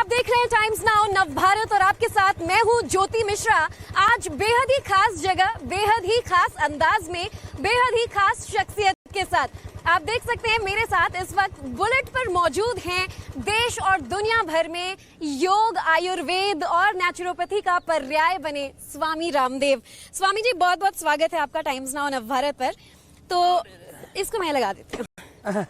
आप देख रहे हैं टाइम्स नाउ नव भारत और आपके साथ मैं हूं ज्योति मिश्रा। आज बेहद ही खास जगह, बेहद ही खास अंदाज में, बेहद ही खास शख्सियत के साथ आप देख सकते हैं मेरे साथ इस वक्त बुलेट पर मौजूद हैं देश और दुनिया भर में योग, आयुर्वेद और नेचुरोपैथी का पर्याय बने स्वामी रामदेव। स्वामी जी, बहुत बहुत स्वागत है आपका टाइम्स नाउ नव भारत पर। तो इसको मैं लगा देती हूँ।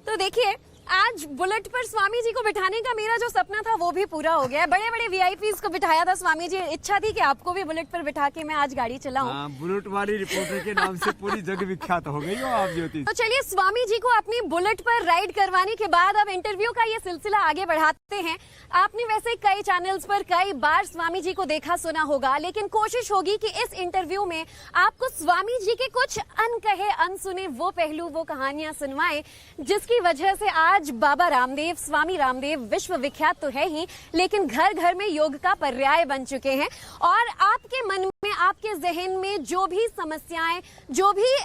तो देखिए, आज बुलेट पर स्वामी जी को बिठाने का मेरा जो सपना था वो भी पूरा हो गया है। बड़े बड़े वीआईपीज को बिठाया था स्वामी जी, इच्छा थी कि आपको भी बुलेट पर बिठा के मैं आज गाड़ी चलाऊं। बुलेट वाली रिपोर्टर के नाम से पूरी जग विख्यात हो गई हो आप ज्योति। तो चलिए, स्वामी जी को अपनी बुलेट पर राइड करवाने के बाद अब इंटरव्यू का ये सिलसिला आगे बढ़ाते हैं। आपने वैसे कई चैनल्स पर कई बार स्वामी जी को देखा सुना होगा, लेकिन कोशिश होगी कि इस इंटरव्यू में आपको स्वामी जी के कुछ अनकहे अनसुने वो पहलू, वो कहानियां सुनवाएं जिसकी वजह से आज बाबा रामदेव, स्वामी रामदेव विश्व विख्यात तो है ही, लेकिन घर घर में योग का पर्याय बन चुके हैं। और आपके मन में, आपके जहन में जो भी समस्याएं, जो भी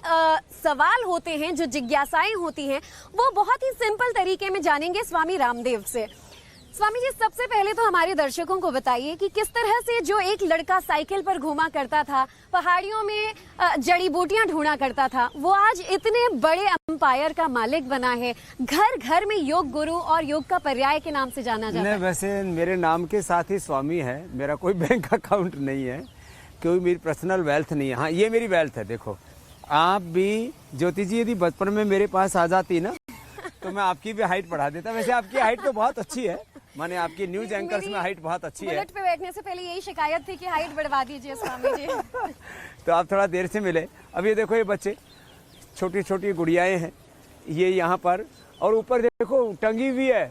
सवाल होते हैं, जो जिज्ञासाएं होती हैं, वो बहुत ही सिंपल तरीके में जानेंगे स्वामी रामदेव से। स्वामी जी, सबसे पहले तो हमारे दर्शकों को बताइए कि किस तरह से जो एक लड़का साइकिल पर घूमा करता था, पहाड़ियों में जड़ी बूटियां ढूंढा करता था, वो आज इतने बड़े एम्पायर का मालिक बना है, घर घर में योग गुरु और योग का पर्याय के नाम से जाना जाता है। वैसे मेरे नाम के साथ ही स्वामी है, मेरा कोई बैंक अकाउंट नहीं है, कोई मेरी पर्सनल वेल्थ नहीं है। हाँ, ये मेरी वेल्थ है। देखो, आप भी ज्योति जी यदि बचपन में मेरे पास आ जाती ना तो मैं आपकी भी हाइट बढ़ा देता। वैसे आपकी हाइट तो बहुत अच्छी है, माने आपकी न्यूज एंकर्स में हाइट बहुत अच्छी है। बुलेट पे बैठने से पहले यही शिकायत थी कि हाइट बढ़वा दीजिए स्वामी जी। तो आप थोड़ा देर से मिले। अब ये देखो, ये बच्चे छोटी छोटी गुड़ियाएं हैं ये यहाँ पर, और ऊपर देखो टंगी हुई है।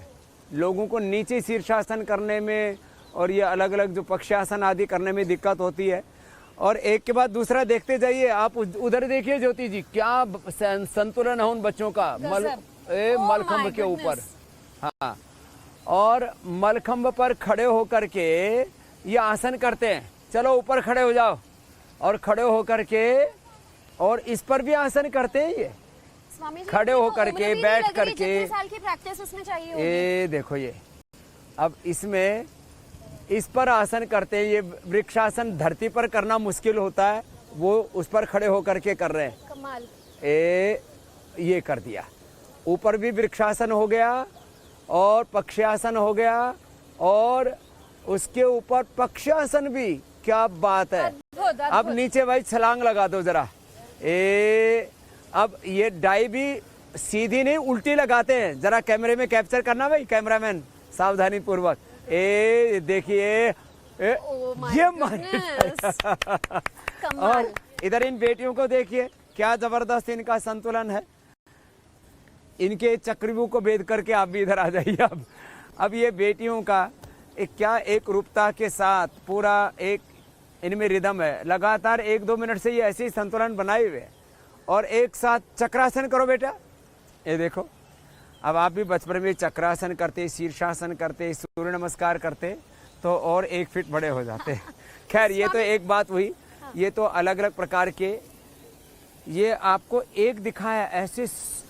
लोगों को नीचे शीर्षासन करने में और ये अलग अलग जो पक्षासन आदि करने में दिक्कत होती है। और एक के बाद दूसरा देखते जाइए। आप उधर देखिए ज्योति जी, क्या संतुलन है उन बच्चों का मलखंभ के ऊपर। हाँ, और मलखंभ पर खड़े होकर के ये आसन करते हैं। चलो ऊपर खड़े हो जाओ, और खड़े होकर के, और इस पर भी आसन करते हैं ये खड़े होकर के, बैठ करके। साल की प्रैक्टिस इसमें चाहिए होगी। ये देखो, ये अब इसमें इस पर आसन करते हैं। ये वृक्षासन धरती पर करना मुश्किल होता है, वो उस पर खड़े होकर के कर रहे हैं। कमाल। ये कर दिया। ऊपर भी वृक्षासन हो गया और पक्षासन हो गया, और उसके ऊपर पक्षासन भी। क्या बात है। अब नीचे भाई छलांग लगा दो जरा। अब ये डाई भी सीधी नहीं, उल्टी लगाते हैं। जरा कैमरे में कैप्चर करना भाई, कैमरामैन सावधानी पूर्वक। देखिए, ये और इधर इन बेटियों को देखिए, क्या जबरदस्त इनका संतुलन है। इनके चक्रव्यूह को भेद करके आप भी इधर आ जाइए। अब ये बेटियों का क्या एक रूपता के साथ पूरा एक इनमें रिदम है। लगातार 1-2 मिनट से ये ऐसे ही संतुलन बनाए हुए हैं। और एक साथ चक्रासन करो बेटा। ये देखो, अब आप भी बचपन में चक्रासन करते, शीर्षासन करते, सूर्य नमस्कार करते तो और 1 फीट बड़े हो जाते। खैर, ये तो एक बात हुई। ये तो अलग अलग प्रकार के, ये आपको एक दिखाया ऐसे,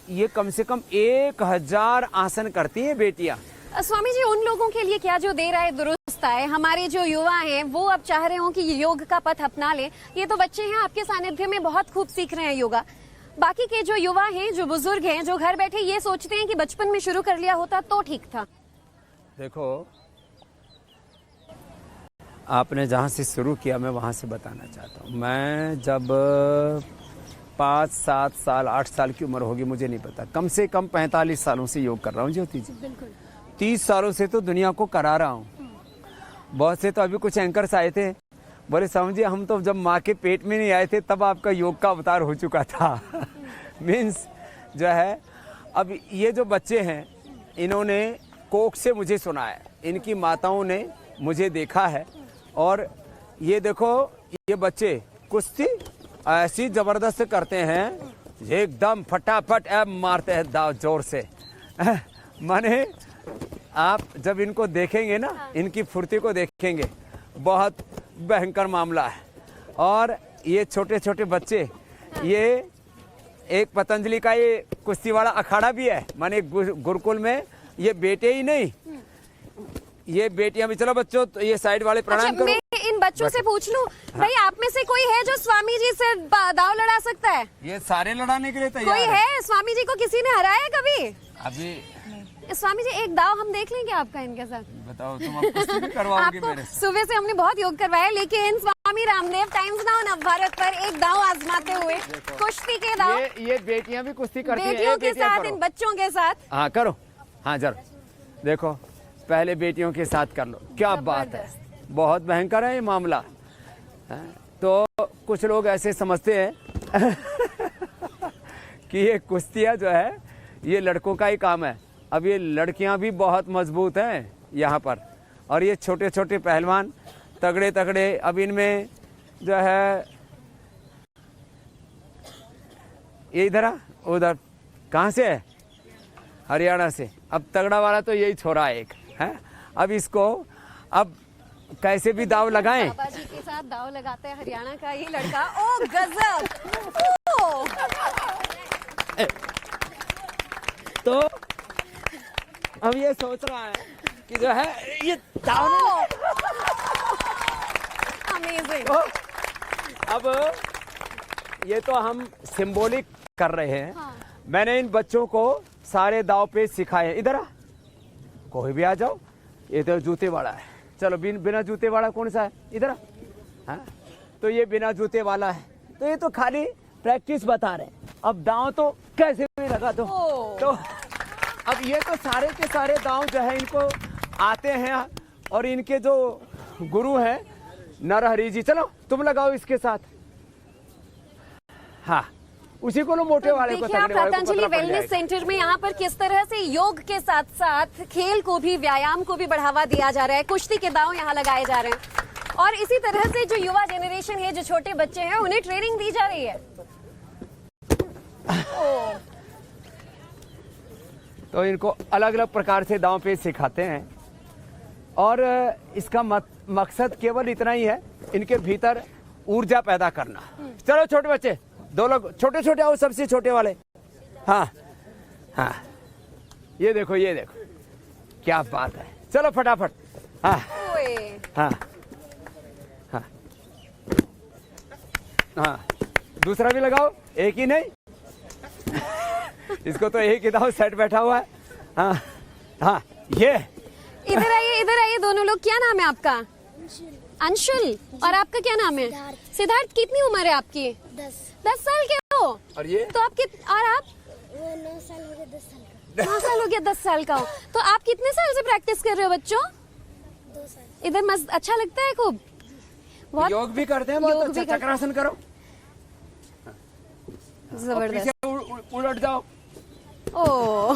ये कम से कम 1000 आसन करती हैं बेटियां। स्वामी जी, उन लोगों के लिए क्या जो दे रहा है दुरुस्त है। हमारे जो युवा हैं वो अब चाह रहे हो कि योग का पथ अपना लें। ये तो बच्चे हैं, आपके सानिध्य में बहुत खूब सीख रहे हैं योगा। बाकी के जो युवा हैं, जो बुजुर्ग हैं, जो घर बैठे ये सोचते हैं कि बचपन में शुरू कर लिया होता तो ठीक था। देखो, आपने जहाँ से शुरू किया मैं वहाँ से बताना चाहता हूँ। मैं जब 5, 7 साल, 8 साल की उम्र होगी, मुझे नहीं पता, कम से कम 45 सालों से योग कर रहा हूँ ज्योति जी। 30 सालों से तो दुनिया को करा रहा हूँ। बहुत से तो अभी कुछ एंकर्स आए थे, बोले समझिए हम तो जब माँ के पेट में नहीं आए थे तब आपका योग का अवतार हो चुका था। मीन्स जो है, अब ये जो बच्चे हैं इन्होंने कोख से मुझे सुना है, इनकी माताओं ने मुझे देखा है। और ये देखो, ये बच्चे कुश्ती ऐसी जबरदस्त करते हैं, एकदम फटाफट ऐब मारते हैं दाव जोर से। माने आप जब इनको देखेंगे ना, इनकी फुर्ती को देखेंगे, बहुत भयंकर मामला है। और ये छोटे छोटे बच्चे, ये एक पतंजलि का ये कुश्ती वाला अखाड़ा भी है। माने गुरुकुल में ये बेटे ही नहीं, ये बेटियां भी, चलो बच्चों तो ये साइड वाले प्रणाम अच्छा, करो। मैं इन बच्चों से पूछ लूं, भाई आप में से कोई है जो स्वामी जी से दाव लड़ा सकता है? ये सारे लड़ाने के लिए तैयार कोई है? स्वामी जी को किसी ने हराया है कभी? अभी स्वामी जी एक दाव हम देख लेंगे आपका इनके साथ। बताओ, तुम अब कुश्ती भी करवाओगे आपको मेरे से? सुबह से हमने बहुत योग करवाया, लेकिन स्वामी रामदेव टाइम्स नाउ नवभारत पर एक दाव आजमाते हुए कुश्ती के दाव, ये बेटियां भी कुश्ती करती हैं। बेटियों के बेटियां साथ, करो। इन बच्चों के साथ। हाँ करो, हाँ जरूर। देखो पहले बेटियों के साथ कर लो, क्या बात है, बहुत भयंकर है ये मामला। तो कुछ लोग ऐसे समझते हैं कि ये कुश्तियाँ जो है ये लड़कों का ही काम है। अब ये लड़कियां भी बहुत मजबूत हैं यहाँ पर, और ये छोटे छोटे पहलवान तगड़े तगड़े। अब इनमें जो है ये इधर उधर कहाँ से है? हरियाणा से। अब तगड़ा वाला तो यही छोरा है एक है। अब इसको अब कैसे भी दाव लगाएं। बाबा जी के साथ दाव लगाता है हरियाणा का ये लड़का। ओ गजब। ओ। तो अब ये सोच रहा है कि जो है ये दाव अमेजिंग। तो अब ये तो हम सिंबॉलिक कर रहे हैं। हाँ। मैंने इन बच्चों को सारे दाव पे सिखाए। इधर आ, कोई भी आ जाओ। ये तो जूते वाला है, चलो बिना जूते वाला कौन सा है? इधर आ। हाँ? तो ये बिना जूते वाला है। तो ये तो खाली प्रैक्टिस बता रहे हैं। अब दांव तो कैसे भी लगा दो। तो अब ये तो सारे के सारे दांव जो है इनको आते हैं, और इनके जो गुरु हैं नरहरि जी, चलो तुम लगाओ इसके साथ। हाँ, उसी को लो, मोटे वाले को, देखिए आप तगड़े वाले को पतंजलि पतला पड़ वेलनेस जाएगा। सेंटर में यहाँ पर किस तरह से योग के साथ साथ खेल को भी, व्यायाम को भी बढ़ावा दिया जा रहा है। कुश्ती के दांव यहाँ लगाए जा रहे हैं, और इसी तरह से जो युवा जनरेशन है, जो छोटे बच्चे हैं, उन्हें ट्रेनिंग दी जा रही है। तो इनको अलग अलग प्रकार से दांव पेच सिखाते हैं, और इसका मकसद केवल इतना ही है, इनके भीतर ऊर्जा पैदा करना। चलो छोटे बच्चे, दो लोग छोटे छोटे आओ, सबसे छोटे वाले। हाँ हाँ, ये देखो क्या बात है। चलो फटाफट। हाँ हाँ हाँ हाँ, दूसरा भी लगाओ, एक ही नहीं। इसको तो एक ही दाव सेट बैठा हुआ है। हाँ हाँ, ये इधर आइए दोनों लोग। क्या नाम है आपका? अंशुल। और आपका क्या नाम है? सिद्धार्थ। कितनी उम्र है आपकी? 10 साल के हो। और ये तो आप और आप? 9 साल हो गया, 10 साल का। 9 साल हो गया, 10 साल का हो। तो आप कितने साल से प्रैक्टिस कर रहे हो बच्चों? 2 साल। इधर मस्त अच्छा लगता है खूब। बहुत योग भी करते हैं, बहुत योग अच्छा। भी करते चक्रासन करो, जबरदस्त। पीछे उलट जाओ। ओ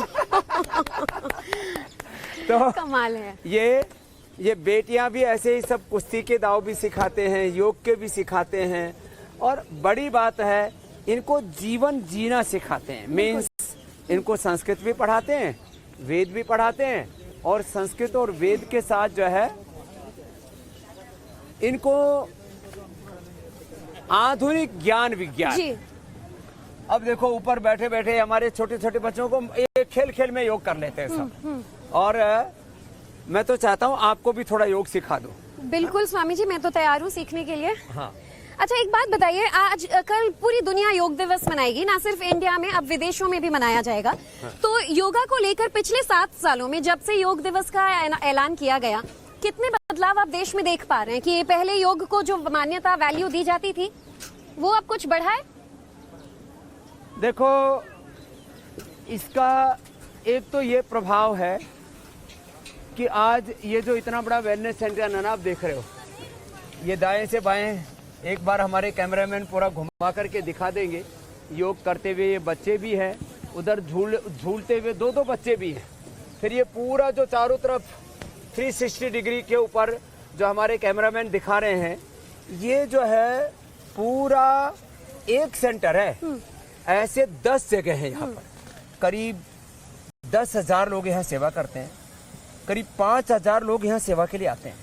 तो कमाल है। ये बेटियां भी ऐसे ही सब कुश्ती के दाव भी सिखाते हैं, योग के भी सिखाते हैं, और बड़ी बात है इनको जीवन जीना सिखाते हैं। मीन्स इनको संस्कृत भी पढ़ाते हैं, वेद भी पढ़ाते हैं, और संस्कृत और वेद के साथ जो है इनको आधुनिक ज्ञान विज्ञान। जी। अब देखो ऊपर बैठे बैठे हमारे छोटे छोटे बच्चों को एक खेल खेल में योग कर लेते हैं सब। और मैं तो चाहता हूँ आपको भी थोड़ा योग सिखा दूं। बिल्कुल स्वामी जी, मैं तो तैयार हूँ सीखने के लिए। हाँ। अच्छा एक बात बताइए, आज कल पूरी दुनिया योग दिवस मनाएगी, ना सिर्फ इंडिया में, अब विदेशों में भी मनाया जाएगा। तो योगा को लेकर पिछले 7 सालों में, जब से योग दिवस का ऐलान किया गया, कितने बदलाव आप देश में देख पा रहे हैं? कि पहले योग को जो मान्यता, वैल्यू दी जाती थी, वो अब कुछ बढ़ा है? देखो इसका एक तो ये प्रभाव है कि आज ये जो इतना बड़ा वेलनेस सेंटर है ना, आप देख रहे हो, ये दाएं से बाएं एक बार हमारे कैमरामैन पूरा घुमा करके दिखा देंगे। योग करते हुए ये बच्चे भी हैं, उधर झूलते हुए 2 बच्चे भी हैं। फिर ये पूरा जो चारों तरफ 360 डिग्री के ऊपर जो हमारे कैमरामैन दिखा रहे हैं, ये जो है पूरा एक सेंटर है। ऐसे 10 जगह है यहाँ पर। करीब 10,000 लोग यहाँ सेवा करते हैं, करीब 5,000 लोग यहाँ सेवा के लिए आते हैं।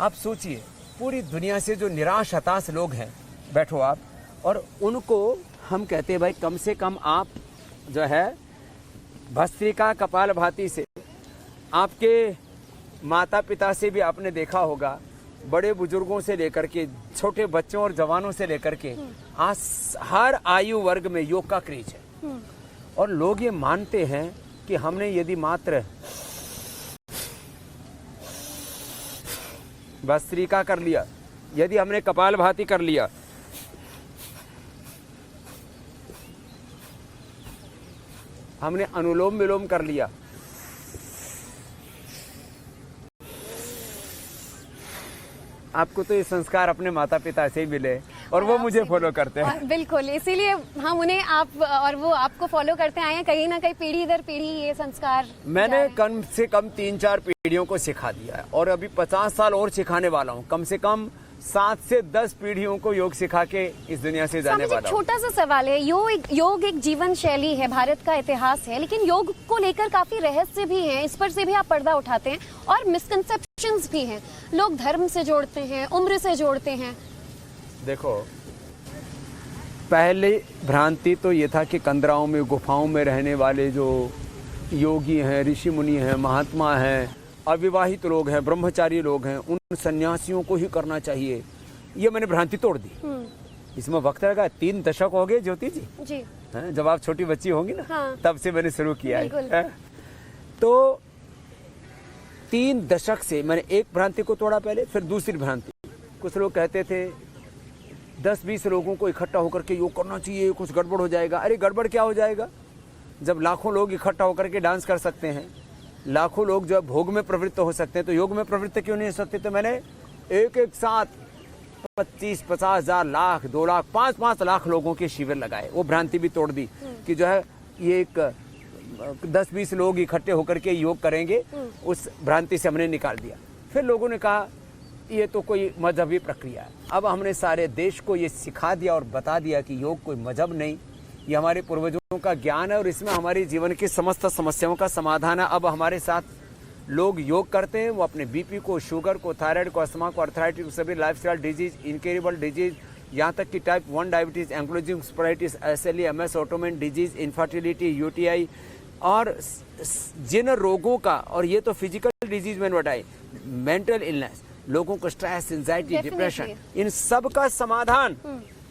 आप सोचिए, पूरी दुनिया से जो निराश हताश लोग हैं, बैठो आप, और उनको हम कहते हैं भाई कम से कम आप जो है भस्त्रिका कपालभाति से आपके माता पिता से भी आपने देखा होगा, बड़े बुजुर्गों से लेकर के छोटे बच्चों और जवानों से लेकर के आज हर आयु वर्ग में योग का क्रेज है। और लोग ये मानते हैं कि हमने यदि मात्र भस्त्रिका कर लिया, यदि हमने कपालभाति कर लिया, हमने अनुलोम विलोम कर लिया, आपको तो ये संस्कार अपने माता पिता से ही मिले और वो मुझे फॉलो करते हैं। बिल्कुल, इसीलिए हम उन्हें आप और वो आपको फॉलो करते आए हैं। कहीं ना कहीं पीढ़ी दर पीढ़ी ये संस्कार मैंने कम से कम 3-4 पीढ़ियों को सिखा दिया है और अभी 50 साल और सिखाने वाला हूँ। कम से कम 7 से 10 पीढ़ियों को योग सिखा के इस दुनिया से जाने वाला हूँ। छोटा सा सवाल है, योग एक जीवन शैली है, भारत का इतिहास है, लेकिन योग को लेकर काफी रहस्य भी हैं, इस पर से भी आप पर्दा उठाते हैं और मिसकंसेप्शंस भी हैं। लोग धर्म से जोड़ते हैं, उम्र से जोड़ते हैं। देखो, पहले भ्रांति तो ये था कि कंदराओं में, गुफाओं में रहने वाले जो योगी हैं, ऋषि मुनि हैं, महात्मा हैं, अविवाहित लोग हैं, ब्रह्मचारी लोग हैं, उन सन्यासियों को ही करना चाहिए। ये मैंने भ्रांति तोड़ दी। इसमें वक्त लगा, 3 दशक हो गए ज्योति जी हैं, जब आप छोटी बच्ची होंगी ना, हाँ। तब से मैंने शुरू किया है। तो 3 दशक से मैंने एक भ्रांति को तोड़ा पहले, फिर दूसरी भ्रांति। कुछ लोग कहते थे 10-20 लोगों को इकट्ठा होकर के योग करना चाहिए, कुछ गड़बड़ हो जाएगा। अरे गड़बड़ क्या हो जाएगा, जब लाखों लोग इकट्ठा होकर के डांस कर सकते हैं, लाखों लोग जो भोग में प्रवृत्त हो सकते हैं, तो योग में प्रवृत्त क्यों नहीं हो सकते। तो मैंने एक साथ 25-50 हज़ार, लाख, 2 लाख, 5-5 लाख लोगों के शिविर लगाए। वो भ्रांति भी तोड़ दी कि जो है ये एक 10-20 लोग इकट्ठे होकर के योग करेंगे, उस भ्रांति से हमने निकाल दिया। फिर लोगों ने कहा ये तो कोई मजहबी प्रक्रिया है। अब हमने सारे देश को ये सिखा दिया और बता दिया कि योग कोई मजहब नहीं, ये हमारे पूर्वजों का ज्ञान है और इसमें हमारी जीवन की समस्त समस्याओं का समाधान है। अब हमारे साथ लोग योग करते हैं, वो अपने बीपी को, शुगर को, थायराइड को, अस्थमा को, अर्थराइटिस, सभी लाइफस्टाइल डिजीज, इनक्योरेबल डिजीज, यहाँ तक कि type 1 diabetes, ankylosing spondylitis, SLE, MS, autoimmune disease, infertility, UTI और जिन रोगों का, और ये तो फिजिकल डिजीज मैंने बताई, मेंटल इलनेस, लोगों को स्ट्रेस, एंजाइटी, डिप्रेशन, इन सब का समाधान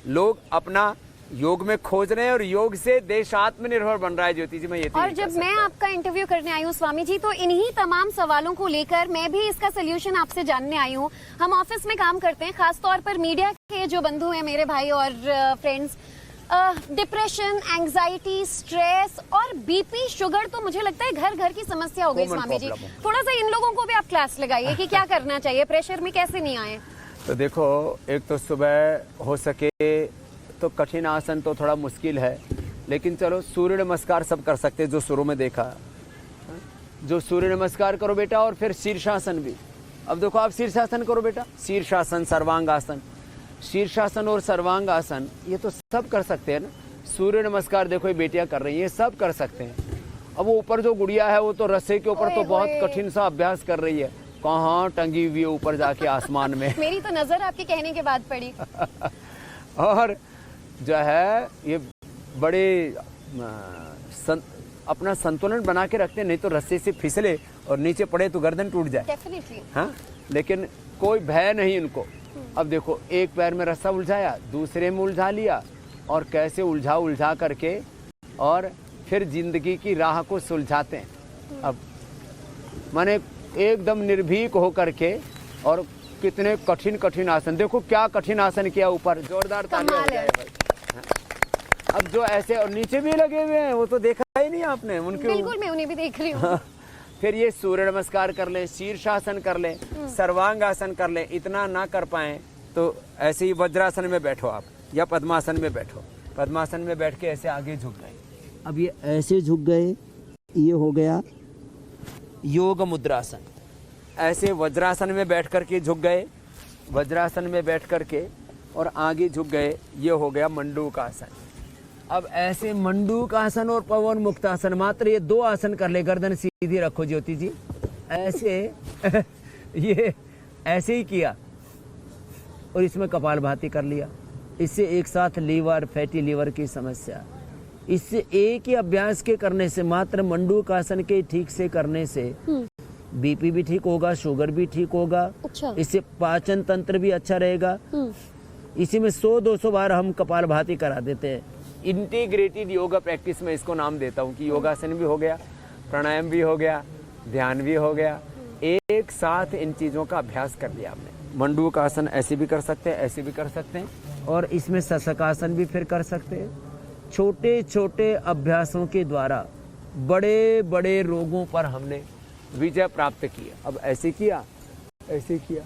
लोग अपना योग में खोज रहे हैं और योग से देश आत्मनिर्भर बन रहा है। ज्योति जी, मैं ये और जब मैं आपका इंटरव्यू करने आई हूँ स्वामी जी, तो इन्हीं तमाम सवालों को लेकर मैं भी इसका सोल्यूशन आपसे जानने आई हूँ। हम ऑफिस में काम करते हैं, खासतौर पर मीडिया के जो बंधु हैं, मेरे भाई और फ्रेंड्स, डिप्रेशन, एंजाइटी, स्ट्रेस और बीपी, शुगर तो मुझे लगता है घर घर की समस्या हो गई स्वामी जी। थोड़ा सा इन लोगों को भी आप क्लास लगाइए कि क्या करना चाहिए, प्रेशर में कैसे नहीं आए। तो देखो, एक तो सुबह हो सके तो कठिन आसन तो थोड़ा मुश्किल है, लेकिन चलो सूर्य नमस्कार सब कर सकते हैं, जो शुरू में देखा, जो सूर्य नमस्कार करो बेटा, और फिर शीर्षासन भी। अब देखो, आप शीर्षासन करो बेटा, शीर्षासन, सर्वांगासन, शीर्षासन और सर्वांगासन ये तो सब कर सकते हैं ना। सूर्य नमस्कार देखो ये बेटियां कर रही हैं, ये सब कर सकते हैं। अब वो ऊपर जो गुड़िया है वो तो रस्से के ऊपर तो बहुत कठिन सा अभ्यास कर रही है, कहाँ टंगी हुई है ऊपर जाके आसमान में। मेरी तो नजर आपके कहने के बाद पड़ी। और जो है ये बड़े अपना संतुलन बना के रखते हैं, नहीं तो रस्से से फिसले और नीचे पड़े तो गर्दन टूट जाए। डेफिनेटली। हाँ, लेकिन कोई भय नहीं इनको। अब देखो, एक पैर में रस्सा उलझाया, दूसरे में उलझा लिया, और कैसे उलझा करके और फिर जिंदगी की राह को सुलझाते हैं। अब माने एकदम निर्भीक होकर के, और कितने कठिन कठिन आसन, देखो क्या कठिन आसन किया ऊपर, जोरदार तालियां हो जाए भाई। अब जो ऐसे और नीचे भी लगे हुए हैं, वो तो देखा ही नहीं आपने उनके। बिल्कुल, मैं उन्हें भी देख रही हूँ। फिर ये सूर्य नमस्कार कर लें, शीर्षासन कर लें, सर्वांगासन कर लें। इतना ना कर पाए तो ऐसे ही वज्रासन में बैठो आप, या पद्मासन में बैठो। पद्मासन में बैठ के ऐसे आगे झुक गए, अब ये ऐसे झुक गए, ये हो गया योग मुद्रासन। ऐसे वज्रासन में बैठ करके झुक गए, वज्रासन में बैठ करके और आगे झुक गए, ये हो गया मंडूकासन। अब ऐसे मंडूकासन और पवन मुक्तासन, मात्र ये 2 आसन कर ले, गर्दन सीधी रखो ज्योति जी, ऐसे ये ऐसे ही किया, और इसमें कपालभाति कर लिया। इससे एक साथ लीवर, फैटी लीवर की समस्या, इससे एक ही अभ्यास के करने से, मात्र मंडूकासन के ठीक से करने से बीपी भी ठीक होगा, शुगर भी ठीक होगा। अच्छा। इससे पाचन तंत्र भी अच्छा रहेगा। इसी में 100-200 बार हम कपालभाति करा देते हैं। इंटीग्रेटेड योगा प्रैक्टिस में इसको नाम देता हूँ कि योगासन भी हो गया, प्राणायाम भी हो गया, ध्यान भी हो गया, एक साथ इन चीज़ों का अभ्यास कर लिया आपने। मंडूक आसन ऐसे भी कर सकते हैं, ऐसे भी कर सकते हैं, और इसमें शशकासन भी फिर कर सकते हैं। छोटे छोटे अभ्यासों के द्वारा बड़े बड़े रोगों पर हमने विजय प्राप्त किया। अब ऐसे किया, ऐसे किया।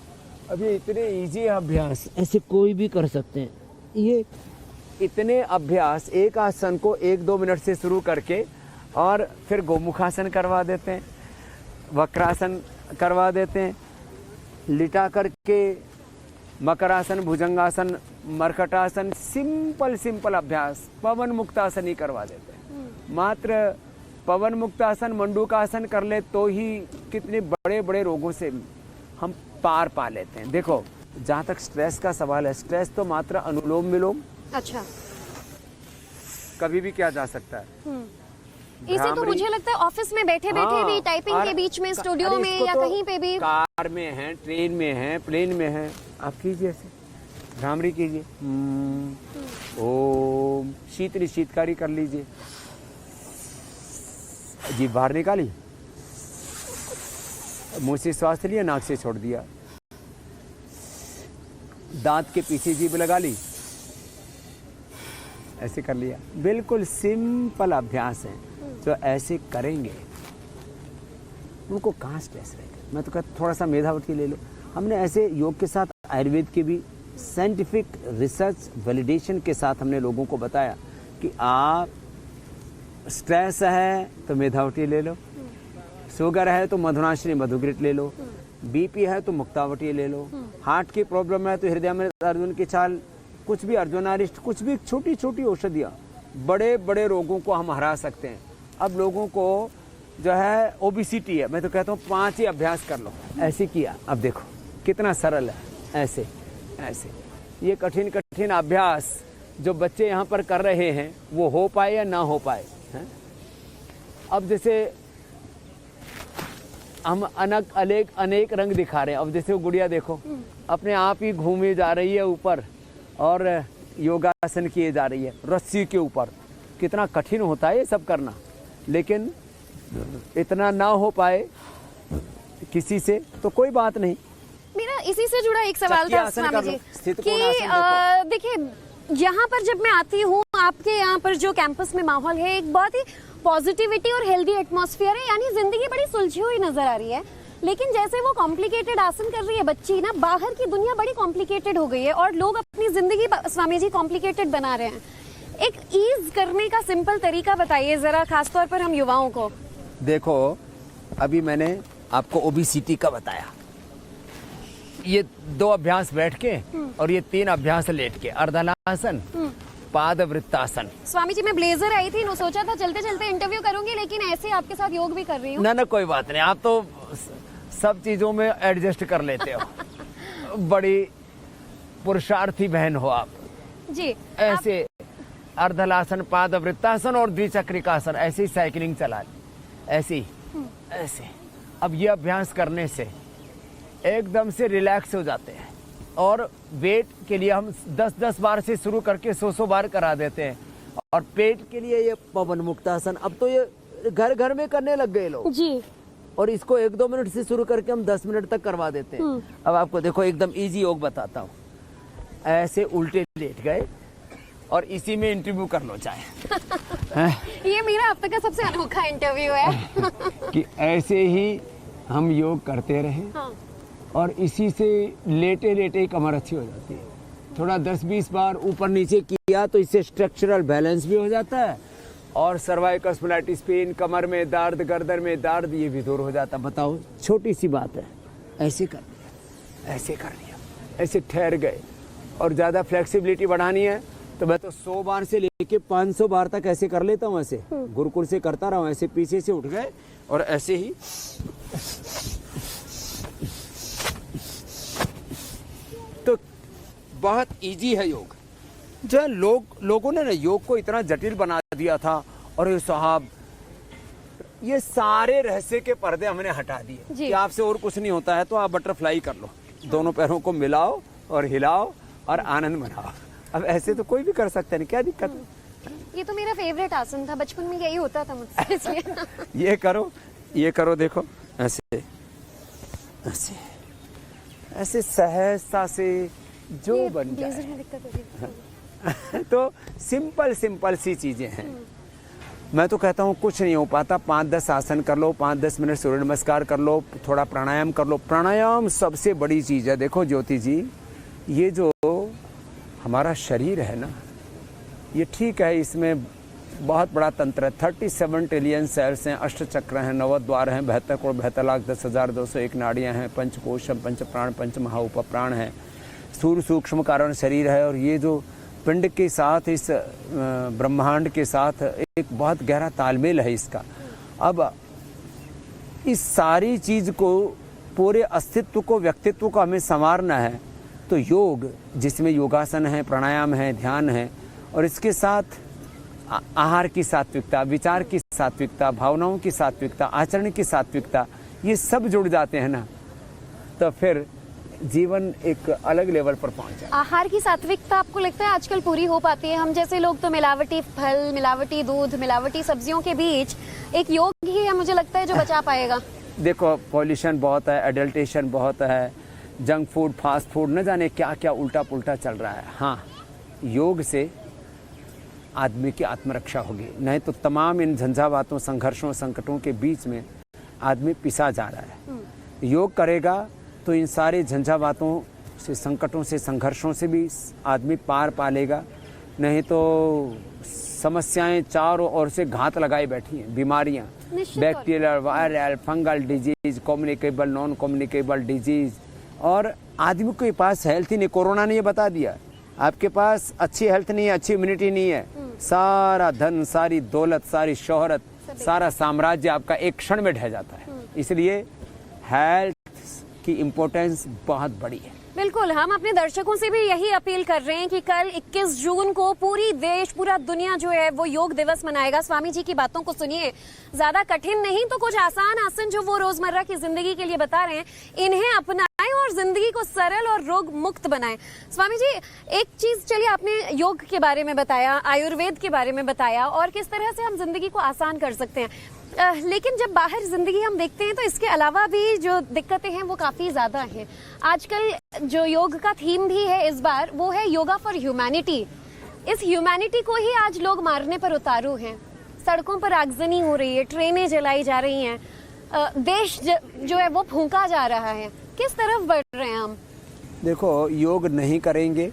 अब ये इतने इजी अभ्यास, ऐसे कोई भी कर सकते हैं। ये इतने अभ्यास एक आसन को 1-2 मिनट से शुरू करके और फिर गोमुखासन करवा देते हैं, वक्रासन करवा देते हैं, लिटा करके मकरासन, भुजंगासन, मरकटासन, सिंपल अभ्यास, पवन मुक्तासन ही करवा देते हैं। मात्र पवन मुक्तासन, मंडूकासन कर ले तो ही कितने बड़े बड़े रोगों से हम पार पा लेते हैं। देखो, जहाँ तक स्ट्रेस का सवाल है, स्ट्रेस तो मात्र अनुलोम विलोम अच्छा कभी भी किया जा सकता है। इसे तो भ्रामरी- मुझे लगता है ऑफिस में बैठे बैठे भी, टाइपिंग के बीच में, स्टूडियो में या कहीं पे भी। कार में है, ट्रेन में है, प्लेन में है, आप कीजिए ऐसे, भ्रामरी कीजिए, ओम, शीतकारी कर लीजिए, जीभ बाहर निकाली, मुंह से श्वास लिया, नाक से छोड़ दिया, दांत के पीछे जीभ लगा ली, ऐसे कर लिया। बिल्कुल सिंपल अभ्यास है, जो ऐसे करेंगे उनको कहाँ स्ट्रेस रहेगा। मैं तो कहता थोड़ा सा मेधावृत्ति ले लो। हमने ऐसे योग के साथ आयुर्वेद के भी साइंटिफिक रिसर्च वैलिडेशन के साथ हमने लोगों को बताया कि आप स्ट्रेस है तो मेधावटी ले लो, शुगर है तो मधुनाशिनी मधुग्रिट ले लो, बीपी है तो मुक्तावटी ले लो, हार्ट की प्रॉब्लम है तो हृदय में अर्जुन की छाल, कुछ भी अर्जुनारिष्ट, कुछ भी छोटी छोटी औषधियाँ बड़े बड़े रोगों को हम हरा सकते हैं। अब लोगों को जो है ओबिसिटी है, मैं तो कहता हूँ 5 ही अभ्यास कर लो। ऐसे किया, अब देखो कितना सरल है, ऐसे ऐसे। ये कठिन कठिन अभ्यास जो बच्चे यहाँ पर कर रहे हैं वो हो पाए या ना हो पाए हैं? अब जैसे हम अनेक रंग दिखा रहे हैं। अब जैसे वो गुड़िया देखो अपने आप ही घूमी जा रही है ऊपर और योगासन किए जा रही है रस्सी के ऊपर। कितना कठिन होता है ये सब करना, लेकिन इतना ना हो पाए किसी से तो कोई बात नहीं। मेरा इसी से जुड़ा एक सवाल था स्वामी जी स्थित कि देखिए यहाँ पर जब मैं आती हूँ, आपके यहाँ पर जो कैंपस में माहौल है एक बहुत ही पॉजिटिविटी और हेल्दी एटमॉस्फेयर है, यानी जिंदगी बड़ी सुलझी हुई नजर आ रही है। लेकिन जैसे वो कॉम्प्लिकेटेड आसन कर रही है बच्ची ना, बाहर की दुनिया बड़ी कॉम्प्लिकेटेड हो गई है और लोग अपनी जिंदगी स्वामी जी कॉम्प्लिकेटेड बना रहे हैं। एक ईज करने का सिंपल तरीका बताइए जरा, खासतौर पर हम युवाओं को। देखो, अभी मैंने आपको ओबेसिटी का बताया, ये 2 अभ्यास बैठ के और ये 3 अभ्यास लेट के, अर्धलासन, पादवृत्तासन। स्वामी जी मैं ब्लेजर आई थी, नो सोचा था चलते चलते इंटरव्यू करूंगी, लेकिन ऐसे आपके साथ योग भी कर रही हूँ। ना कोई बात नहीं, आप तो सब चीजों में एडजस्ट कर लेते हो। बड़ी पुरुषार्थी बहन हो आप जी। ऐसे अर्धलासन, पादवृत्तासन और द्विचक्रिकासन, ऐसे ही साइकिलिंग चला ली, ऐसे ही ऐसे। अब ये अभ्यास करने से एकदम से रिलैक्स हो जाते हैं और वेट के लिए हम 10-10 बार से शुरू करके 100-100 बार करा देते हैं। और पेट के लिए ये पवन मुक्तासन, अब तो ये घर घर में करने लग गए लोग जी। और इसको 1-2 मिनट से शुरू करके हम 10 मिनट तक करवा देते हैं। अब आपको देखो एकदम इजी योग बताता हूँ। ऐसे उल्टे लेट गए और इसी में इंटरव्यू कर लो चाहे। ये मेरा अब तक का सबसे अनोखा इंटरव्यू है। कि ऐसे ही हम योग करते रहे हाँ। और इसी से लेटे लेटे ही कमर अच्छी हो जाती है। थोड़ा 10-20 बार ऊपर नीचे किया तो इससे स्ट्रक्चरल बैलेंस भी हो जाता है और सर्वाइकल स्पॉन्डिलाइटिस पेन, कमर में दर्द, गर्दन में दर्द, ये भी दूर हो जाता। बताओ, छोटी सी बात है। ऐसे कर लिया, ऐसे कर लिया, ऐसे ठहर गए। और ज़्यादा फ्लेक्सिबिलिटी बढ़ानी है तो मैं तो 100 बार से लेके 500 बार तक ऐसे कर लेता हूँ। ऐसे गुरुकुल से करता रहा हूँ। ऐसे पीछे से उठ गए और ऐसे ही तो बहुत इजी है योग। जो लोगों ने ना योग को इतना जटिल बना दिया था, और ये साहब ये सारे रहस्य के पर्दे हमने हटा दिए जी। कि आपसे और कुछ नहीं होता है तो आप बटरफ्लाई कर लो, दोनों पैरों को मिलाओ और हिलाओ और आनंद मनाओ। अब ऐसे तो कोई भी कर सकता है, क्या दिक्कत है? ये तो मेरा फेवरेट आसन था, बचपन में यही होता था मुझसे, इसलिए ये करो, देखो ऐसे ऐसे ऐसे सहजता से जो ये बन ब्लेजर जाए। में दिक्कत हो रही है। तो सिंपल सी चीजें हैं। मैं तो कहता हूँ कुछ नहीं हो पाता, 5-10 आसन कर लो, 5-10 मिनट सूर्य नमस्कार कर लो, थोड़ा प्राणायाम कर लो। प्राणायाम सबसे बड़ी चीज है। देखो ज्योति जी, ये जो हमारा शरीर है ना, ये ठीक है, इसमें बहुत बड़ा तंत्र है। 37 ट्रिलियन सेल्स हैं, 8 चक्र हैं, 9 द्वार हैं, 72 करोड़ 72,10,201 नाड़ियाँ हैं, पंचकोशम, पंच प्राण, पंच महाउपप्राण हैं, सूर्य सूक्ष्म कारण शरीर है। और ये जो पिंड के साथ, इस ब्रह्मांड के साथ एक बहुत गहरा तालमेल है इसका। अब इस सारी चीज को, पूरे अस्तित्व को, व्यक्तित्व को हमें संवारना है तो योग, जिसमें योगासन है, प्राणायाम है, ध्यान है, और इसके साथ आहार की सात्विकता, विचार की सात्विकता, भावनाओं की सात्विकता, आचरण की सात्विकता, ये सब जुड़ जाते हैं ना, तो फिर जीवन एक अलग लेवल पर पहुंच जाए। आहार की सात्विकता आपको लगता है आजकल पूरी हो पाती है? हम जैसे लोग तो मिलावटी फल, मिलावटी दूध, मिलावटी सब्जियों के बीच एक योग ही है, मुझे लगता है, जो बचा पाएगा। देखो पॉल्यूशन बहुत है, एडल्ट्रेशन बहुत है, जंक फूड, फास्ट फूड, न जाने क्या क्या उल्टा पुल्टा चल रहा है। हाँ, योग से आदमी की आत्मरक्षा होगी, नहीं तो तमाम इन झंझावातों, संघर्षों, संकटों के बीच में आदमी पिसा जा रहा है। योग करेगा तो इन सारे झंझावातों से, संकटों से, संघर्षों से भी आदमी पार पा लेगा। नहीं तो समस्याएं चारों ओर से घात लगाई बैठी हैं, बीमारियां, bacterial, viral, fungal disease, communicable, non communicable disease. और आदमी के पास हेल्थ ही नहीं, कोरोना ने ये बता दिया, आपके पास अच्छी हेल्थ नहीं है, अच्छी इम्यूनिटी नहीं है, सारा धन, सारी दौलत, सारी शोहरत, सारा साम्राज्य आपका एक क्षण में ढह जाता है। इसलिए हेल्थ की इम्पोर्टेंस बहुत बड़ी है। बिल्कुल, हम अपने दर्शकों से भी यही अपील कर रहे हैं कि कल 21 जून को पूरा दुनिया जो है वो योग दिवस मनाएगा। स्वामी जी की बातों को सुनिए, ज्यादा कठिन नहीं तो कुछ आसान आसन जो वो रोजमर्रा की जिंदगी के लिए बता रहे हैं, इन्हें अपनाएं और जिंदगी को सरल और रोग मुक्त बनाएं। स्वामी जी, एक चीज, चलिए, आपने योग के बारे में बताया, आयुर्वेद के बारे में बताया और किस तरह से हम जिंदगी को आसान कर सकते हैं, लेकिन जब बाहर जिंदगी हम देखते हैं तो इसके अलावा भी जो दिक्कतें हैं वो काफी ज्यादा हैं। आजकल जो योग का थीम भी है इस बार, वो है योगा फॉर ह्यूमैनिटी। इस ह्यूमैनिटी को ही आज लोग मारने पर उतारू हैं। सड़कों पर आगजनी हो रही है, ट्रेनें जलाई जा रही हैं, देश जो है वो फूंका जा रहा है। किस तरफ बढ़ रहे हैं हम? देखो, योग नहीं करेंगे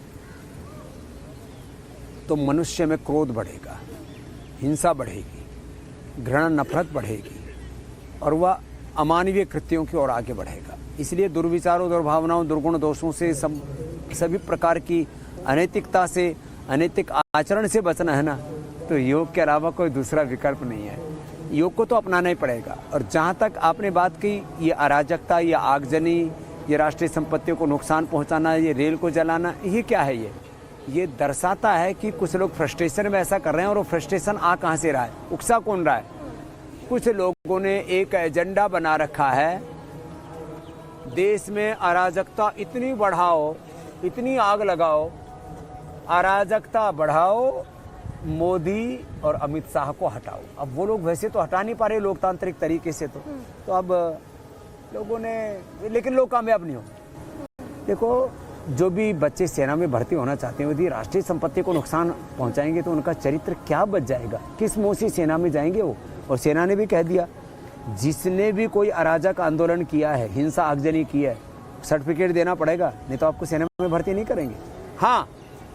तो मनुष्य में क्रोध बढ़ेगा, हिंसा बढ़ेगी, घृणा, नफरत बढ़ेगी और वह अमानवीय कृत्यों की ओर आगे बढ़ेगा। इसलिए दुर्विचारों, दुर्भावनाओं, दुर्गुण, दोषों से, सभी प्रकार की अनैतिकता से, अनैतिक आचरण से बचना है ना, तो योग के अलावा कोई दूसरा विकल्प नहीं है। योग को तो अपनाना ही पड़ेगा। और जहाँ तक आपने बात की, ये अराजकता, ये आगजनी, ये राष्ट्रीय संपत्तियों को नुकसान पहुँचाना, ये रेल को जलाना, ये क्या है? ये दर्शाता है कि कुछ लोग फ्रस्ट्रेशन में ऐसा कर रहे हैं। और वो फ्रस्ट्रेशन आ कहाँ से रहा है, उकसा कौन रहा है? कुछ लोगों ने एक एजेंडा बना रखा है, देश में अराजकता इतनी बढ़ाओ, इतनी आग लगाओ, अराजकता बढ़ाओ, मोदी और अमित शाह को हटाओ। अब वो लोग वैसे तो हटा नहीं पा रहे लोकतांत्रिक तरीके से, तो अब लोगों ने, लेकिन लोग कामयाब नहीं हो। देखो, जो भी बच्चे सेना में भर्ती होना चाहते हैं, यदि राष्ट्रीय संपत्ति को नुकसान पहुंचाएंगे तो उनका चरित्र क्या बच जाएगा? किस मुंह से सेना में जाएंगे वो? और सेना ने भी कह दिया, जिसने भी कोई अराजक आंदोलन किया है, हिंसा, आगजनी की है, सर्टिफिकेट देना पड़ेगा, नहीं तो आपको सेना में भर्ती नहीं करेंगे। हाँ,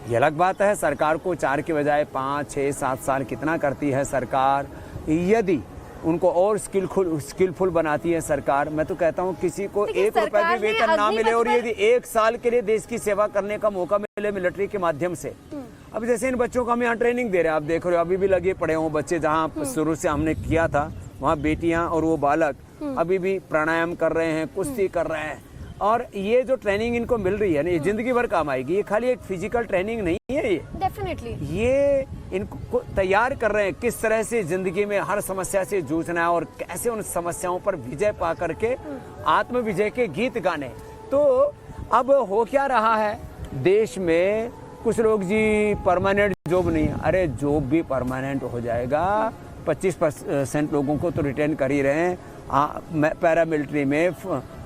ये अलग बात है, सरकार को 4 के बजाय 5, 6, 7 साल कितना करती है सरकार। यदि उनको और स्किलफुल बनाती है सरकार, मैं तो कहता हूँ किसी को 1 रुपए भी वेतन ना मिले और यदि 1 साल के लिए देश की सेवा करने का मौका मिले मिलिट्री के माध्यम से। अब जैसे इन बच्चों को हम यहाँ ट्रेनिंग दे रहे हैं, आप देख रहे हो, अभी भी लगे पड़े हों बच्चे, जहाँ शुरू से हमने किया था वहाँ बेटियां और वो बालक अभी भी प्राणायाम कर रहे हैं, कुश्ती कर रहे हैं, और ये जो ट्रेनिंग इनको मिल रही है ना, ये जिंदगी भर काम आएगी। ये खाली एक फिजिकल ट्रेनिंग नहीं है, ये डेफिनेटली ये इनको तैयार कर रहे हैं किस तरह से जिंदगी में हर समस्या से जूझना है और कैसे उन समस्याओं पर विजय पा करके आत्म विजय के गीत गाने। तो अब हो क्या रहा है देश में, कुछ लोग जी परमानेंट जॉब नहीं है। अरे जॉब भी परमानेंट हो जाएगा, 25% लोगों को तो रिटेन कर ही रहे हैं पैरामिलिट्री में,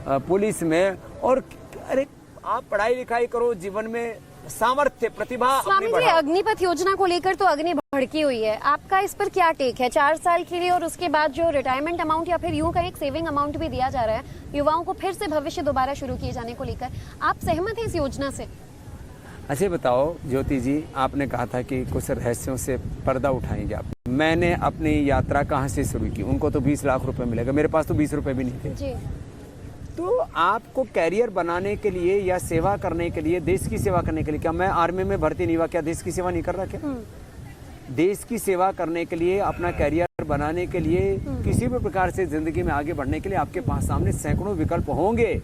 पुलिस में। और अरे आप पढ़ाई लिखाई करो, जीवन में सामर्थ्य प्रतिभा अपनी स्वामी जी, बढ़ाओ। अग्निपथ योजना को लेकर तो अग्नि भड़की हुई है, आपका इस पर क्या टेक है? 4 साल के लिए और उसके बाद जो रिटायरमेंट अमाउंट या फिर यूं कहीं एक सेविंग अमाउंट भी दिया जा रहा है युवाओं को फिर से भविष्य दोबारा शुरू किए जाने को लेकर, आप सहमत हैं इस योजना से? अच्छा बताओ ज्योति जी, आपने कहा था कि कुछ रहस्यों से पर्दा उठाएंगे आप। मैंने अपनी यात्रा कहाँ से शुरू की? उनको तो 20 लाख रुपए मिलेगा, मेरे पास तो 20 रुपए भी नहीं थे। जी। तो आपको कैरियर बनाने के लिए या सेवा करने के लिए, देश की सेवा करने के लिए, क्या मैं आर्मी में भर्ती नहीं हुआ, क्या देश की सेवा नहीं कर रहा? क्या देश की सेवा करने के लिए, अपना कैरियर बनाने के लिए, किसी भी प्रकार से जिंदगी में आगे बढ़ने के लिए आपके पास सामने सैकड़ों विकल्प होंगे।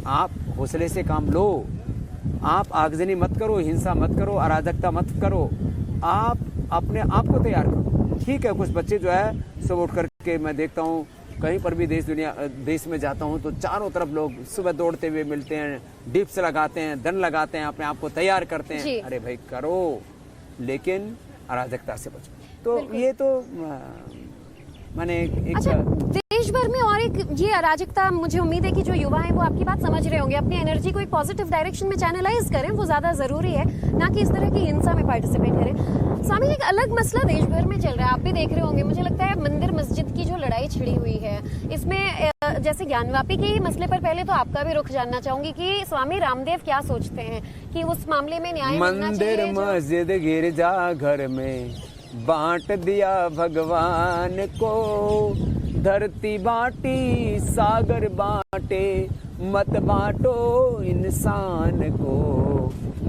आप हौसले से काम लो, आप आगजनी मत करो, हिंसा मत करो, अराजकता मत करो, आप अपने आप को तैयार करो। ठीक है, कुछ बच्चे जो है सुबह उठ करके मैं देखता हूँ कहीं पर भी देश में जाता हूँ तो चारों तरफ लोग सुबह दौड़ते हुए मिलते हैं, डिप्स लगाते हैं, दंड लगाते हैं, अपने आप को तैयार करते हैं। अरे भाई करो, लेकिन अराजकता से बचो। तो ये तो मैंने एक अच्छा, देश भर में और एक ये अराजकता, मुझे उम्मीद है कि जो युवा हैं वो आपकी बात समझ रहे होंगे, अपनी एनर्जी को एक पॉजिटिव डायरेक्शन में चैनलाइज करें, वो ज्यादा जरूरी है, ना कि इस तरह की हिंसा में पार्टिसिपेट करें। स्वामी जी, एक अलग मसला देश भर में चल रहा है, आप भी देख रहे होंगे, मुझे लगता है मंदिर मस्जिद की जो लड़ाई छिड़ी हुई है, इसमें जैसे ज्ञानवापी के मसले पर पहले तो आपका भी रुख जानना चाहूंगी कि स्वामी रामदेव क्या सोचते हैं कि उस मामले में न्याय मिलना चाहिए? मंदिर मस्जिद गिरजा घर में बांट दिया भगवान को, धरती बांटी सागर बांटे, मत बांटो इंसान को,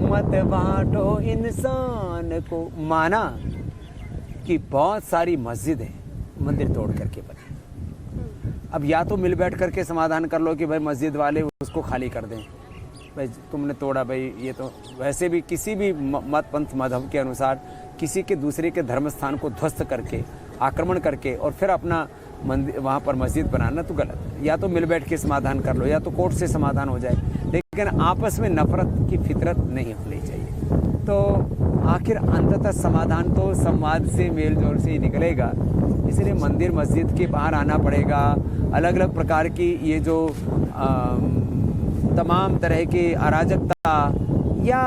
मत बांटो इंसान को। माना कि बहुत सारी मस्जिदें मंदिर तोड़ करके बनी, अब या तो मिल बैठ करके समाधान कर लो कि भाई मस्जिद वाले उसको खाली कर दें, भाई तुमने तोड़ा, भाई ये तो वैसे भी किसी भी मत पंथ मजहब के अनुसार किसी के दूसरे के धर्म स्थान को ध्वस्त करके, आक्रमण करके और फिर अपना मंदिर वहाँ पर मस्जिद बनाना तो गलत है। या तो मिल बैठ के समाधान कर लो, या तो कोर्ट से समाधान हो जाए, लेकिन आपस में नफरत की फितरत नहीं होनी चाहिए। तो आखिर अंततः समाधान तो संवाद से, मेल जोल से ही निकलेगा। इसलिए मंदिर मस्जिद के बाहर आना पड़ेगा। अलग अलग प्रकार की ये जो तमाम तरह की अराजकता या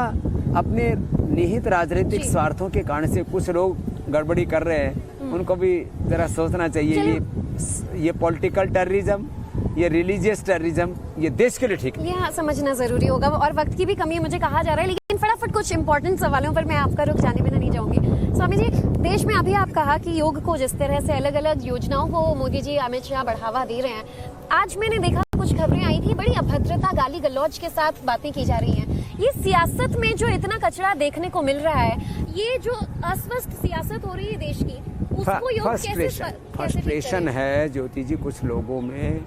अपने निहित राजनीतिक स्वार्थों के कारण से कुछ लोग गड़बड़ी कर रहे हैं, उनको भी जरा सोचना चाहिए। ये पॉलिटिकल टेररिज्म, ये रिलीजियस टेररिज्म, ये देश के लिए ठीक नहीं। ये समझना जरूरी होगा और वक्त की भी कमी है, मुझे कहा जा रहा है, लेकिन फटाफट कुछ इंपॉर्टेंट सवालों पर मैं आपका रुख जाने बिना नहीं जाऊंगी। स्वामी जी, देश में अभी आप कहा कि योग को जिस तरह से अलग अलग योजनाओं को मोदी जी, अमित शाह बढ़ावा दे रहे हैं, आज मैंने देखा कुछ खबरें आई थी, बड़ी अभद्रता, गाली गलौज के साथ बातें की जा रही हैं। ये सियासत में जो इतना कचरा देखने को मिल रहा है, ये जो अस्वस्थ सियासत हो रही है देश की, उसको योग कैसे फ्रस्ट्रेशन है ज्योति जी कुछ लोगों में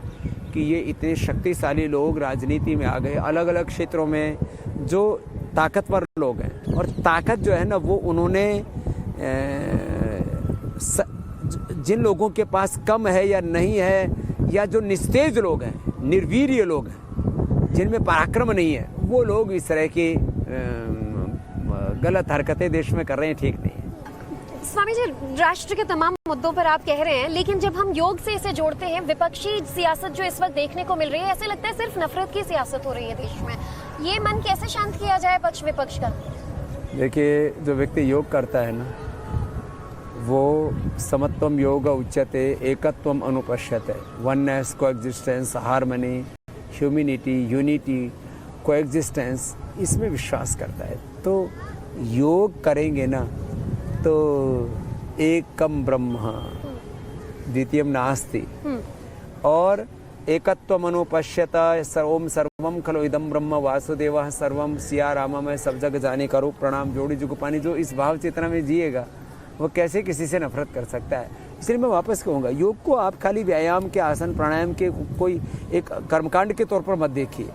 कि ये इतने शक्तिशाली लोग राजनीति में आ गए, अलग अलग क्षेत्रों में जो ताकतवर लोग हैं, और ताकत जो है ना वो उन्होंने जिन लोगों के पास कम है या नहीं है, या जो निस्तेज लोग हैं, निर्वीर्य लोग हैं, जिनमें पराक्रम नहीं है, वो लोग इस तरह की गलत हरकतें देश में कर रहे हैं, ठीक नहीं है। स्वामी जी, राष्ट्र के तमाम मुद्दों पर आप कह रहे हैं, लेकिन जब हम योग से इसे जोड़ते हैं, विपक्षी सियासत जो इस वक्त देखने को मिल रही है, ऐसे लगता है सिर्फ नफरत की सियासत हो रही है देश में। ये मन कैसे शांत किया जाए पक्ष विपक्ष का? देखिए, जो व्यक्ति योग करता है ना, वो समत्वम योग उच्यते, एकत्वम अनुपश्यते, oneness, coexistence, harmony, humanity, unity, coexistence, इसमें विश्वास करता है। तो योग करेंगे ना तो एकम ब्रह्म द्वितीयम नास्ति, और एकत्वम अनुपश्यत, सर्वम सर्वम खलो इदम ब्रह्म वासुदेवः सर्वम, सिया रामा मैं सब जग जाने करो प्रणाम जोड़ी जुग पानी। जो इस भाव चेतना में जिएगा वो कैसे किसी से नफरत कर सकता है? इसलिए मैं वापस कहूँगा, योग को आप खाली व्यायाम के, आसन प्राणायाम के कोई एक कर्मकांड के तौर पर मत देखिए।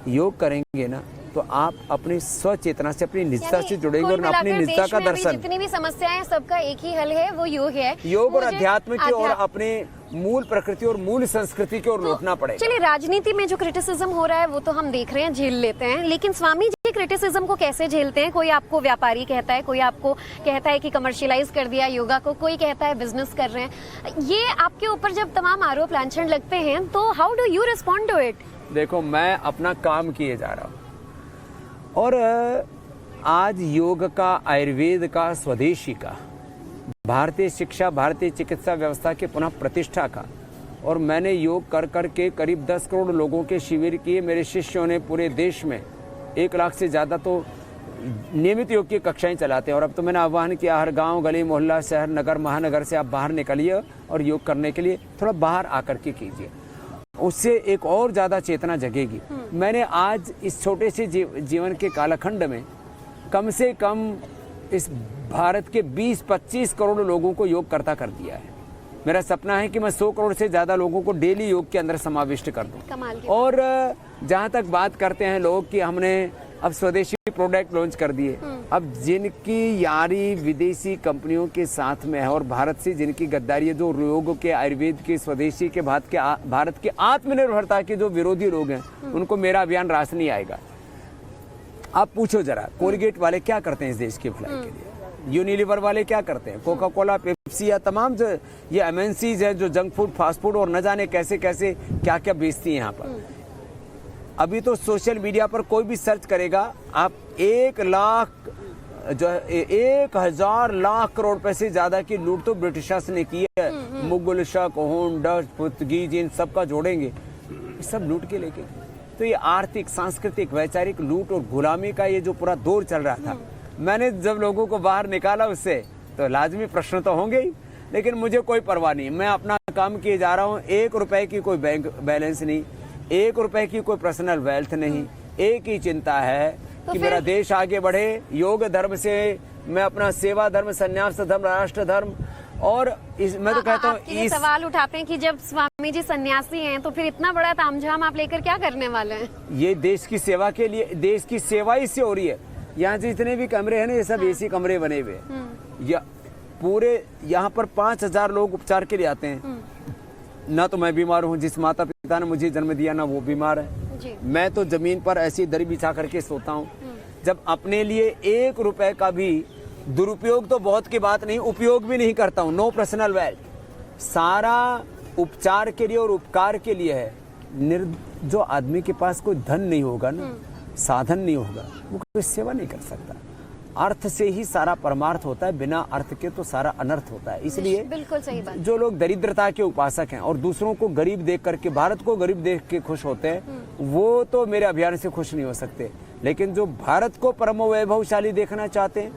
योग करेंगे ना तो आप अपनी स्वचेतना से, अपनी निजता से जुड़ेंगे कुल और अपनी मिलाकर निजता देश का में अभी दर्शन। जितनी भी समस्याएं हैं सबका एक ही हल है, वो योग है। योग और मुझे अध्यात्म की और अपने मूल प्रकृति और मूल संस्कृति की ओर लौटना पड़ेगा। चलिए, राजनीति में जो क्रिटिसिज्म हो रहा है वो तो हम देख रहे हैं, झेल लेते हैं, लेकिन स्वामी जी क्रिटिसिज्म को कैसे झेलते हैं? कोई आपको व्यापारी कहता है, कोई आपको कहता है कि कमर्शियलाइज कर दिया योगा को, कोई कहता है बिजनेस कर रहे हैं। ये आपके ऊपर जब तमाम आरोप लांछन लगते हैं तो how do you respond to it? देखो, मैं अपना काम किए जा रहा हूँ और आज योग का, आयुर्वेद का, स्वदेशी का, भारतीय शिक्षा, भारतीय चिकित्सा व्यवस्था के पुनः प्रतिष्ठा का, और मैंने योग कर करके करीब 10 करोड़ लोगों के शिविर किए। मेरे शिष्यों ने पूरे देश में 1 लाख से ज़्यादा तो नियमित योग की कक्षाएं चलाते हैं। और अब तो मैंने आह्वान किया, हर गांव, गली, मोहल्ला, शहर, नगर, महानगर से आप बाहर निकलिए और योग करने के लिए थोड़ा बाहर आकर के कीजिए, उससे एक और ज़्यादा चेतना जगेगी। मैंने आज इस छोटे से जीवन के कालखंड में कम से कम इस भारत के 20-25 करोड़ लोगों को योग करता कर दिया है। मेरा सपना है कि मैं 100 करोड़ से ज़्यादा लोगों को डेली योग के अंदर समाविष्ट कर दूं। कमाल की। और जहाँ तक बात करते हैं लोग कि हमने अब स्वदेशी प्रोडक्ट लॉन्च कर दिए, अब जिनकी यारी विदेशी कंपनियों के साथ में है और भारत से जिनकी गद्दारी है, जो योग के, आयुर्वेद के, स्वदेशी के, भारत के आत्मनिर्भरता के जो विरोधी लोग हैं, उनको मेरा अभियान रास नहीं आएगा। आप पूछो जरा, कोलगेट वाले क्या करते हैं इस देश की भलाई के लिए? यूनिलीवर वाले क्या करते हैं? कोका कोला, पेप्सी या तमाम जो ये एमएनसीज है जो जंक फूड, फास्ट फूड और न जाने कैसे कैसे क्या क्या बेचती हैं यहाँ पर। अभी तो सोशल मीडिया पर कोई भी सर्च करेगा, आप 1,000 लाख करोड़ रुपए से ज्यादा की लूट तो ब्रिटिशर्स ने की है। मुगल, शक, होन, डच, पुर्तगीज, इन सबका जोड़ेंगे, सब लूट के लेके। तो ये आर्थिक, सांस्कृतिक, वैचारिक लूट और गुलामी का ये जो पूरा दौर चल रहा था, मैंने जब लोगों को बाहर निकाला उससे, तो लाजमी प्रश्न तो होंगे ही, लेकिन मुझे कोई परवाह नहीं। मैं अपना काम किए जा रहा हूँ। 1 रुपए की कोई बैंक बैलेंस नहीं, 1 रुपए की कोई पर्सनल वेल्थ नहीं। एक ही चिंता है कि मेरा देश आगे बढ़े। योग धर्म से मैं अपना सेवा धर्म, संन्यास धर्म, राष्ट्र धर्म, और मैं तो कहता हूँ इस सवाल उठाते हैं कि जब स्वामी जी सन्यासी हैं तो फिर इतना बड़ा तामझाम आप लेकर क्या करने वाले हैं? ये देश की सेवा के लिए, देश की सेवा इससे हो रही है। यहाँ जितने भी कमरे हैं ना, ये सब एसी कमरे बने हुए हैं। पूरे यहाँ पर 5,000 लोग उपचार के लिए आते हैं। ना तो मैं बीमार हूँ, जिस माता पिता ने मुझे जन्म दिया ना वो बीमार है जी। मैं तो जमीन पर ऐसी दरी बिछा करके सोता हूँ। जब अपने लिए 1 रुपए का भी दुरुपयोग तो बहुत की बात नहीं, उपयोग भी नहीं करता हूँ। नो पर्सनल वेल्थ, सारा उपचार के लिए और उपकार के लिए है। जो आदमी के पास कोई धन नहीं होगा ना, साधन नहीं होगा, वो कोई सेवा नहीं कर सकता। अर्थ से ही सारा परमार्थ होता है, बिना अर्थ के तो सारा अनर्थ होता है। इसलिए बिल्कुल सही बात। जो लोग दरिद्रता के उपासक हैं और दूसरों को गरीब देख करके, भारत को गरीब देख के खुश होते हैं, वो तो मेरे अभियान से खुश नहीं हो सकते। लेकिन जो भारत को परम वैभवशाली देखना चाहते हैं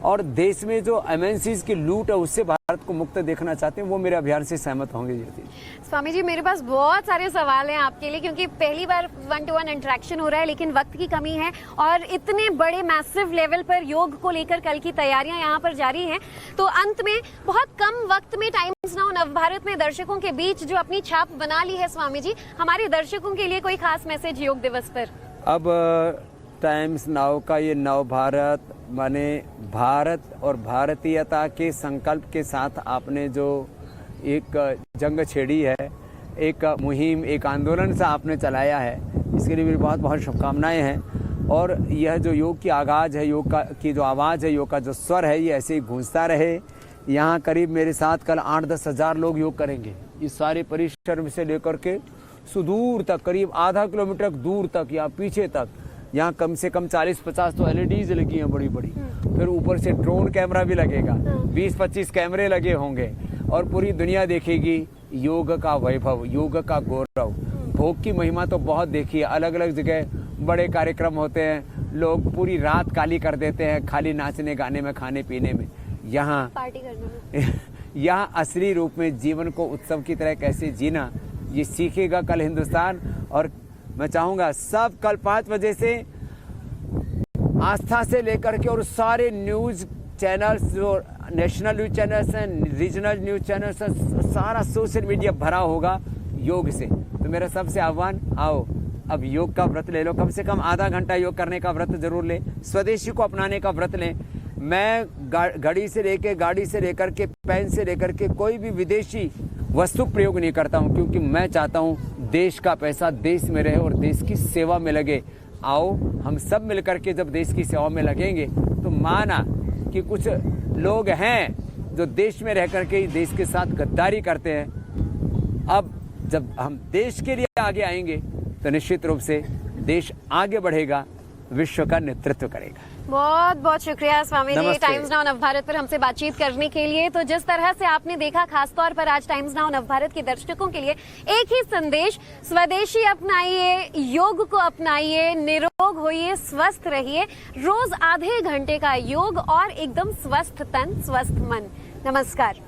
और देश में जो एमएनसीज की लूट है उससे भारत को मुक्त देखना चाहते हैं, वो मेरे अभियान से सहमत होंगे। स्वामी जी, मेरे पास बहुत सारे सवाल हैं आपके लिए, क्योंकि पहली बार 1-to-1 इंटरेक्शन हो रहा है, लेकिन वक्त की कमी है और इतने बड़े मैसिव लेवल पर योग को लेकर कल की तैयारियां यहाँ पर जारी हैं। तो अंत में बहुत कम वक्त में टाइम्स नाउ नवभारत में दर्शकों के बीच जो अपनी छाप बना ली है स्वामी जी, हमारे दर्शकों के लिए कोई खास मैसेज योग दिवस पर? अब टाइम्स नाउ का ये नवभारत माने भारत और भारतीयता के संकल्प के साथ आपने जो एक जंग छेड़ी है, एक मुहिम, एक आंदोलन सा आपने चलाया है, इसके लिए मेरी बहुत बहुत शुभकामनाएं हैं। और यह जो योग की आगाज़ है, योग का की जो आवाज़ है, योग का जो स्वर है, ये ऐसे ही गूंजता रहे। यहाँ करीब मेरे साथ कल 8-10 हज़ार लोग योग करेंगे। इस सारे परिसर से लेकर के सुदूर तक, करीब आधा किलोमीटर दूर तक या पीछे तक, यहाँ कम से कम 40-50 तो एलईडीज लगी हैं बड़ी बड़ी। फिर ऊपर से ड्रोन कैमरा भी लगेगा, 20-25 कैमरे लगे होंगे और पूरी दुनिया देखेगी योग का वैभव, योग का गौरव। भोग की महिमा तो बहुत देखी है, अलग अलग जगह बड़े कार्यक्रम होते हैं, लोग पूरी रात काली कर देते हैं खाली नाचने गाने में, खाने पीने में। यहाँ पार्टी करने में यहाँ असली रूप में जीवन को उत्सव की तरह कैसे जीना, ये सीखेगा कल हिंदुस्तान। और मैं चाहूँगा सब कल 5 बजे से आस्था से लेकर के और सारे न्यूज़ चैनल्स, जो नेशनल न्यूज़ चैनल्स हैं, रीजनल न्यूज़ चैनल्स हैं, सारा सोशल मीडिया भरा होगा योग से। तो मेरा सबसे आह्वान, आओ अब योग का व्रत ले लो, कम से कम आधा घंटा योग करने का व्रत जरूर ले, स्वदेशी को अपनाने का व्रत लें। मैं घड़ी से लेके, गाड़ी से लेकर के, पेन से लेकर के कोई भी विदेशी वस्तु प्रयोग नहीं करता हूं, क्योंकि मैं चाहता हूं देश का पैसा देश में रहे और देश की सेवा में लगे। आओ हम सब मिलकर के जब देश की सेवा में लगेंगे तो माना कि कुछ लोग हैं जो देश में रह करके ही देश के साथ गद्दारी करते हैं। अब जब हम देश के लिए आगे आएंगे तो निश्चित रूप से देश आगे बढ़ेगा, विश्व का नेतृत्व करेगा। बहुत बहुत शुक्रिया स्वामी जी, नमस्ते। टाइम्स नाउ नवभारत पर हमसे बातचीत करने के लिए। तो जिस तरह से आपने देखा, खासतौर पर आज टाइम्स नाउ नवभारत के दर्शकों के लिए एक ही संदेश, स्वदेशी अपनाइए, योग को अपनाइए, निरोग होइए, स्वस्थ रहिए, रोज आधे घंटे का योग और एकदम स्वस्थ तन स्वस्थ मन। नमस्कार।